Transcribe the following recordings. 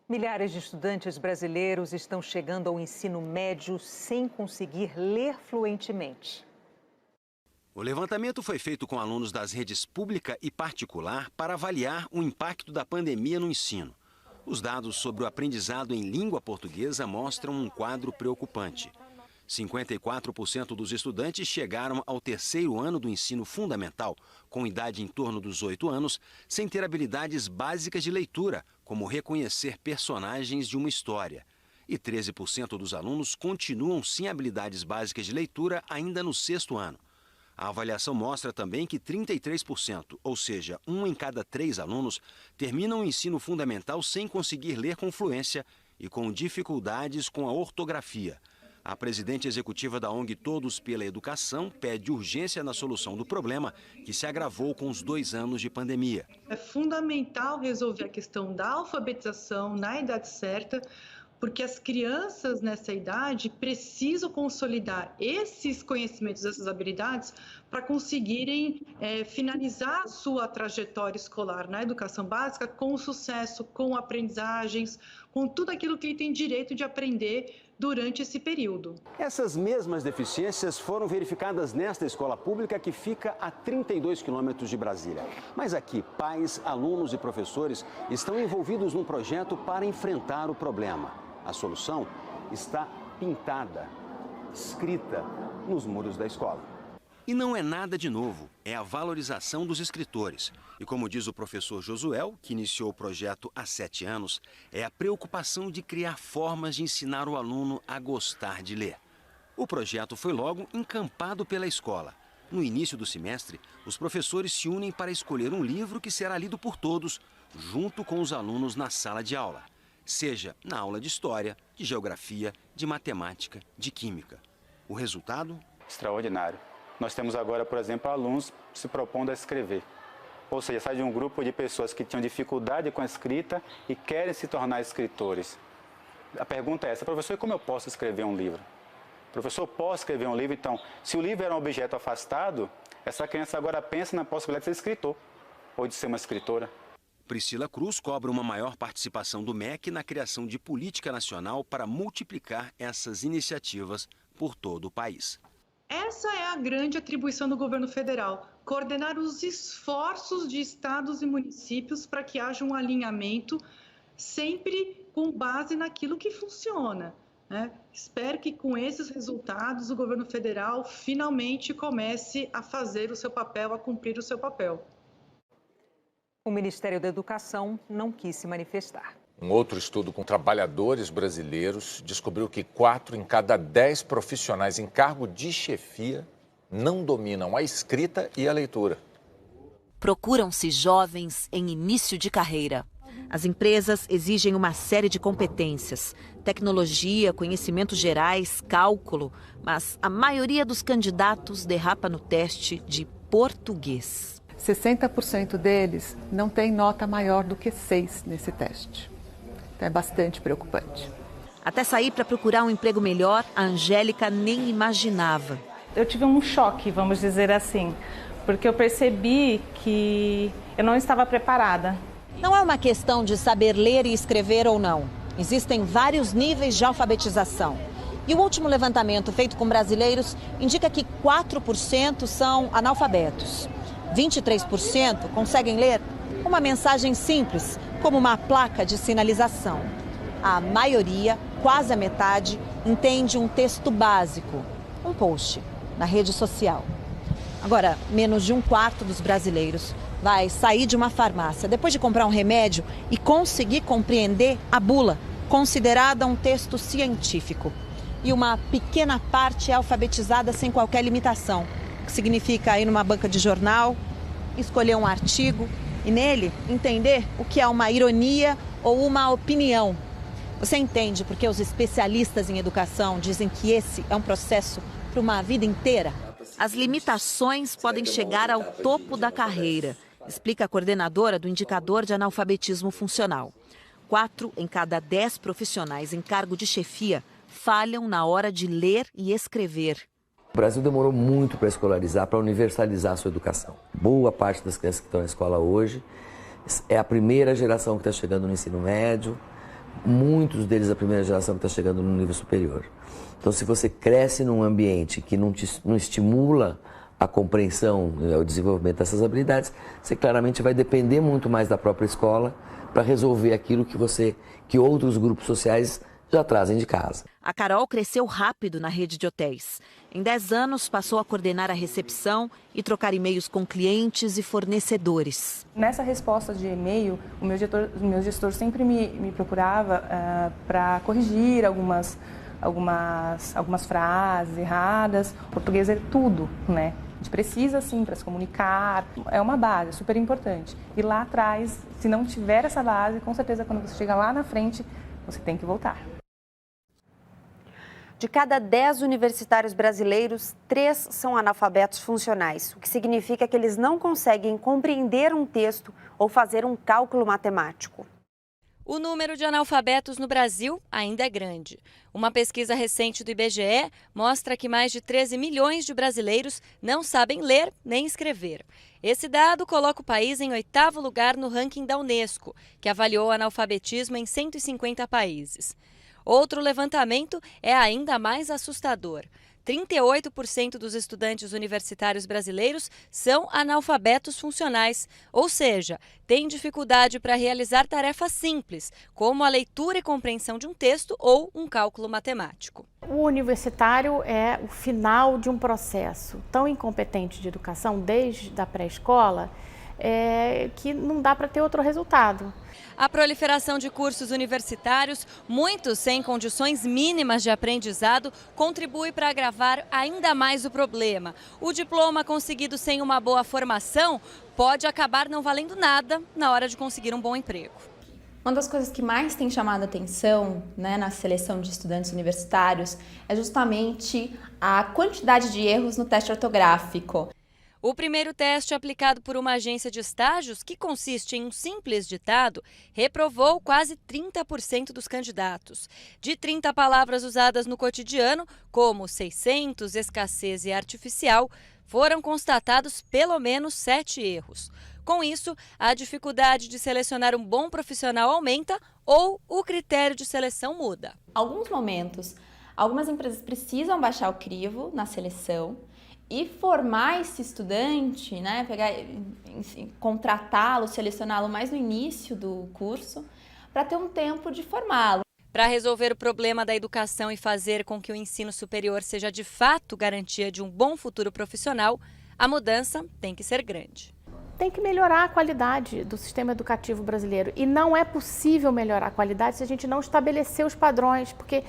Milhares de estudantes brasileiros estão chegando ao ensino médio sem conseguir ler fluentemente. O levantamento foi feito com alunos das redes pública e particular para avaliar o impacto da pandemia no ensino. Os dados sobre o aprendizado em língua portuguesa mostram um quadro preocupante. 54% dos estudantes chegaram ao terceiro ano do ensino fundamental, com idade em torno dos 8 anos, sem ter habilidades básicas de leitura, como reconhecer personagens de uma história. E 13% dos alunos continuam sem habilidades básicas de leitura ainda no sexto ano. A avaliação mostra também que 33%, ou seja, 1 em cada 3 alunos, terminam o ensino fundamental sem conseguir ler com fluência e com dificuldades com a ortografia. A presidente executiva da ONG Todos pela Educação pede urgência na solução do problema, que se agravou com os 2 anos de pandemia. É fundamental resolver a questão da alfabetização na idade certa, porque as crianças nessa idade precisam consolidar esses conhecimentos, essas habilidades, para conseguirem finalizar a sua trajetória escolar na educação básica com sucesso, com aprendizagens, com tudo aquilo que ele tem direito de aprender durante esse período. Essas mesmas deficiências foram verificadas nesta escola pública que fica a 32 quilômetros de Brasília. Mas aqui, pais, alunos e professores estão envolvidos num projeto para enfrentar o problema. A solução está pintada, escrita nos muros da escola. E não é nada de novo, é a valorização dos escritores. E como diz o professor Josuel, que iniciou o projeto há 7 anos, é a preocupação de criar formas de ensinar o aluno a gostar de ler. O projeto foi logo encampado pela escola. No início do semestre, os professores se unem para escolher um livro que será lido por todos, junto com os alunos na sala de aula. Seja na aula de história, de geografia, de matemática, de química. O resultado? Extraordinário. Nós temos agora, por exemplo, alunos se propondo a escrever. Ou seja, sai de um grupo de pessoas que tinham dificuldade com a escrita e querem se tornar escritores. A pergunta é essa: professor, como eu posso escrever um livro? Professor, eu posso escrever um livro? Então, se o livro era um objeto afastado, essa criança agora pensa na possibilidade de ser escritor ou de ser uma escritora. Priscila Cruz cobra uma maior participação do MEC na criação de política nacional para multiplicar essas iniciativas por todo o país. Essa é a grande atribuição do governo federal, coordenar os esforços de estados e municípios para que haja um alinhamento sempre com base naquilo que funciona, né? Espero que com esses resultados o governo federal finalmente comece a fazer o seu papel, a cumprir o seu papel. O Ministério da Educação não quis se manifestar. Um outro estudo com trabalhadores brasileiros descobriu que 4 em cada 10 profissionais em cargo de chefia não dominam a escrita e a leitura. Procuram-se jovens em início de carreira. As empresas exigem uma série de competências: tecnologia, conhecimentos gerais, cálculo, mas a maioria dos candidatos derrapa no teste de português. 60% deles não tem nota maior do que 6 nesse teste. Então é bastante preocupante. Até sair para procurar um emprego melhor, a Angélica nem imaginava. Eu tive um choque, vamos dizer assim, porque eu percebi que eu não estava preparada. Não é uma questão de saber ler e escrever ou não. Existem vários níveis de alfabetização. E o último levantamento feito com brasileiros indica que 4% são analfabetos. 23% conseguem ler uma mensagem simples, como uma placa de sinalização. A maioria, quase a metade, entende um texto básico, um post, na rede social. Agora, menos de 1/4 dos brasileiros vai sair de uma farmácia depois de comprar um remédio e conseguir compreender a bula, considerada um texto científico. E uma pequena parte é alfabetizada sem qualquer limitação, o que significa ir numa banca de jornal, escolher um artigo e nele entender o que é uma ironia ou uma opinião. Você entende porque os especialistas em educação dizem que esse é um processo para uma vida inteira? As limitações podem chegar ao topo da carreira, explica a coordenadora do Indicador de Analfabetismo Funcional. 4 em cada 10 profissionais em cargo de chefia falham na hora de ler e escrever. O Brasil demorou muito para escolarizar, para universalizar a sua educação. Boa parte das crianças que estão na escola hoje é a primeira geração que está chegando no ensino médio, muitos deles, a primeira geração que está chegando no nível superior. Então, se você cresce num ambiente que não estimula a compreensão, o desenvolvimento dessas habilidades, você claramente vai depender muito mais da própria escola para resolver aquilo que outros grupos sociais já trazem de casa. A Carol cresceu rápido na rede de hotéis. Em 10 anos, passou a coordenar a recepção e trocar e-mails com clientes e fornecedores. Nessa resposta de e-mail, o meu gestor sempre me procurava para corrigir algumas frases erradas. O português é tudo, né? A gente precisa, sim, para se comunicar. É uma base, super importante. E lá atrás, se não tiver essa base, com certeza, quando você chega lá na frente, você tem que voltar. De cada 10 universitários brasileiros, 3 são analfabetos funcionais, o que significa que eles não conseguem compreender um texto ou fazer um cálculo matemático. O número de analfabetos no Brasil ainda é grande. Uma pesquisa recente do IBGE mostra que mais de 13 milhões de brasileiros não sabem ler nem escrever. Esse dado coloca o país em 8º lugar no ranking da Unesco, que avaliou o analfabetismo em 150 países. Outro levantamento é ainda mais assustador. 38% dos estudantes universitários brasileiros são analfabetos funcionais, ou seja, têm dificuldade para realizar tarefas simples, como a leitura e compreensão de um texto ou um cálculo matemático. O universitário é o final de um processo tão incompetente de educação, desde a pré-escola, que não dá para ter outro resultado. A proliferação de cursos universitários, muitos sem condições mínimas de aprendizado, contribui para agravar ainda mais o problema. O diploma conseguido sem uma boa formação pode acabar não valendo nada na hora de conseguir um bom emprego. Uma das coisas que mais tem chamado a atenção, na seleção de estudantes universitários é justamente a quantidade de erros no teste ortográfico. O primeiro teste, aplicado por uma agência de estágios, que consiste em um simples ditado, reprovou quase 30% dos candidatos. De 30 palavras usadas no cotidiano, como 600, escassez e artificial, foram constatados pelo menos 7 erros. Com isso, a dificuldade de selecionar um bom profissional aumenta ou o critério de seleção muda. Em alguns momentos, algumas empresas precisam baixar o crivo na seleção e formar esse estudante, contratá-lo, selecioná-lo mais no início do curso, para ter um tempo de formá-lo. Para resolver o problema da educação e fazer com que o ensino superior seja de fato garantia de um bom futuro profissional, a mudança tem que ser grande. Tem que melhorar a qualidade do sistema educativo brasileiro. E não é possível melhorar a qualidade se a gente não estabelecer os padrões, porque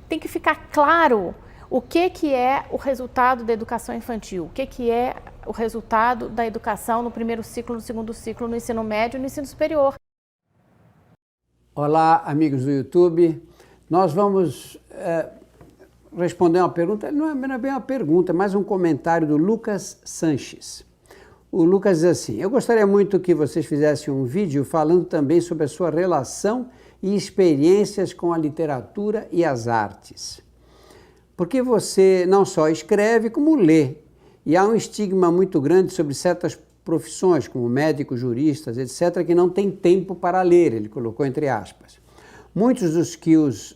tem que ficar claro o que é o resultado da educação infantil, o que é o resultado da educação no primeiro ciclo, no segundo ciclo, no ensino médio e no ensino superior. Olá, amigos do YouTube. Nós vamos responder uma pergunta, não é bem uma pergunta, é mais um comentário do Lucas Sanches. O Lucas diz assim: eu gostaria muito que vocês fizessem um vídeo falando também sobre a sua relação e experiências com a literatura e as artes. Porque você não só escreve, como lê. E há um estigma muito grande sobre certas profissões, como médicos, juristas, etc., que não têm tempo para ler, ele colocou entre aspas. Muitos dos que os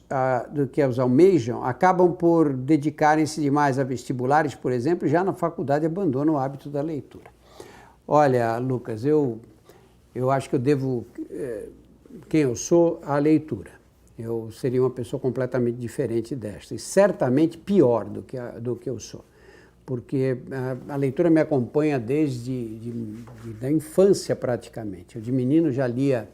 almejam acabam por dedicarem-se demais a vestibulares, por exemplo, e já na faculdade abandonam o hábito da leitura. Olha, Lucas, eu acho que eu devo, quem eu sou, à leitura. Eu seria uma pessoa completamente diferente desta, e certamente pior do que eu sou, porque a leitura me acompanha desde da infância praticamente. Eu de menino já lia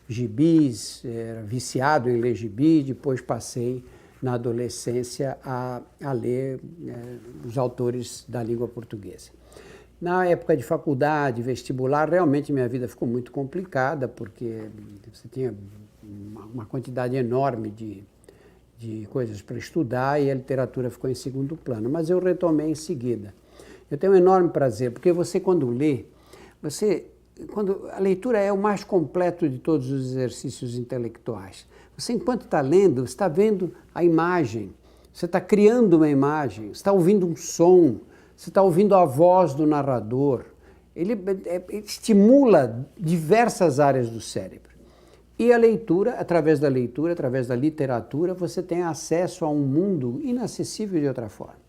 gibis, era viciado em ler gibi, depois passei na adolescência a ler os autores da língua portuguesa. Na época de faculdade, vestibular, realmente minha vida ficou muito complicada, porque você tinha uma quantidade enorme de coisas para estudar e a literatura ficou em segundo plano, mas eu retomei em seguida. Eu tenho um enorme prazer, porque você quando lê, a leitura é o mais completo de todos os exercícios intelectuais. Você, enquanto está lendo, está vendo a imagem, você está criando uma imagem, você está ouvindo um som, você está ouvindo a voz do narrador. Ele estimula diversas áreas do cérebro. E a leitura, através da literatura, você tem acesso a um mundo inacessível de outra forma.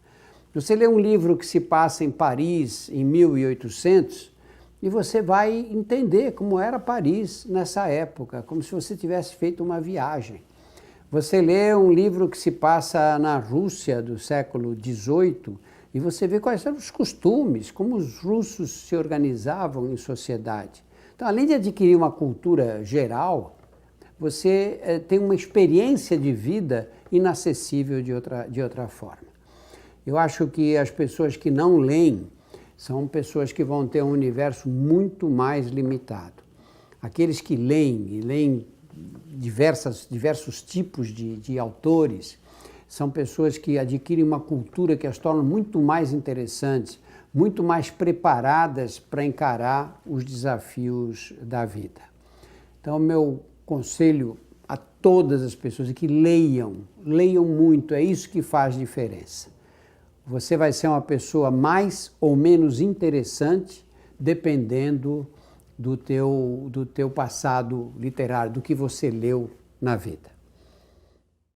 Você lê um livro que se passa em Paris em 1800 e você vai entender como era Paris nessa época, como se você tivesse feito uma viagem. Você lê um livro que se passa na Rússia do século XVIII e você vê quais eram os costumes, como os russos se organizavam em sociedade. Então, além de adquirir uma cultura geral, você tem uma experiência de vida inacessível de outra forma. Eu acho que as pessoas que não leem são pessoas que vão ter um universo muito mais limitado. Aqueles que leem, e leem diversos tipos de autores, são pessoas que adquirem uma cultura que as torna muito mais interessantes, muito mais preparadas para encarar os desafios da vida. Então, meu conselho a todas as pessoas é que leiam muito, é isso que faz diferença. Você vai ser uma pessoa mais ou menos interessante dependendo do teu passado literário, do que você leu na vida.